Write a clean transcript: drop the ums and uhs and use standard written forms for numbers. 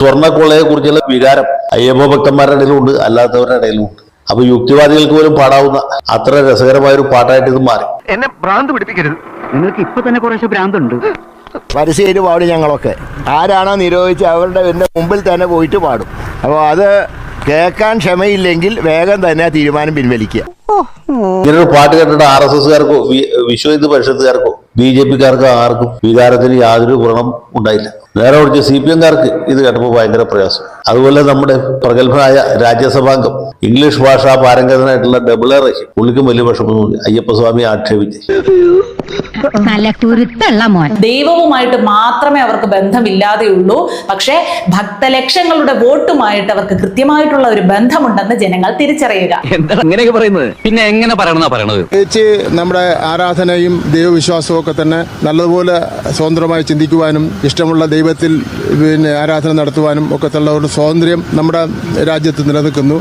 സ്വർണ്ണക്കൊള്ളയെ കുറിച്ചുള്ള വികാരം അയ്യപ്പ ഭക്തന്മാരുടെ ഇടയിലുണ്ട്, അല്ലാത്തവരുടെ ഇടയിലുണ്ട്. അപ്പൊ യുക്തിവാദികൾക്ക് പോലും പാടാവുന്ന അത്ര രസകരമായ ഒരു പാട്ടായിട്ട് ഇത് മാറി. എന്നെ ഭ്രാന്ത് പിടിപ്പിക്കരുത്, നിങ്ങൾക്ക് ഇപ്പൊ തന്നെ കുറേശ്ശെ ഭ്രാന്തുണ്ട്. പരസ്യമായിട്ട് പാടും ഞങ്ങളൊക്കെ. ആരാണോ നിരോധിച്ച് അവരുടെ മുമ്പിൽ തന്നെ പോയിട്ട് പാടും. അപ്പോൾ അത് കേൾക്കാൻ ക്ഷമയില്ലെങ്കിൽ വേഗം തന്നെ തീരുമാനം പിൻവലിക്കുക. ഇങ്ങനൊരു പാട്ട് കേട്ടിട്ട് RSSകാർക്കോ വിശ്വ ഹിന്ദു പരിഷത്തുകാർക്കോ BJPക്കാർക്കോ ആർക്കും വികാരത്തിന് യാതൊരു ഗുണം ഉണ്ടായില്ല. നേരെ കുറിച്ച് CPMകാർക്ക് ഇത് കേട്ടപ്പോൾ ഭയങ്കര പ്രയാസം. അതുപോലെ നമ്മുടെ പ്രഗത്ഭനായ രാജ്യസഭാംഗം ഇംഗ്ലീഷ് ഭാഷാ പാരംഗതനായിട്ടുള്ള ഡബിൾ റഹീം, പുള്ളിക്കും വലിയ വിഷമമൊന്നുമില്ല. അയ്യപ്പസ്വാമിയെ ആക്ഷേപിച്ച് ദൈവവുമായിട്ട് മാത്രമേ അവർക്ക് ബന്ധമില്ലാതെയുള്ളൂ, പക്ഷേ ഭക്തലക്ഷങ്ങളുടെ വോട്ടുമായിട്ട് അവർക്ക് കൃത്യമായിട്ടുള്ള ഒരു ബന്ധമുണ്ടെന്ന് ജനങ്ങൾ തിരിച്ചറിയുക. എന്താണ് അങ്ങനെയൊക്കെ പറയുന്നത്? പിന്നെ എങ്ങനെ പറയണത്? നമ്മുടെ ആരാധനയും ദൈവവിശ്വാസവും ഒക്കെ തന്നെ നല്ലതുപോലെ സ്വതന്ത്രമായി ചിന്തിക്കുവാനും ഇഷ്ടമുള്ള ദൈവത്തിൽ ആരാധന നടത്തുവാനും ഒക്കെ ഉള്ള ഒരു സ്വാതന്ത്ര്യം നമ്മുടെ രാജ്യത്ത് നിലനിൽക്കുന്നു.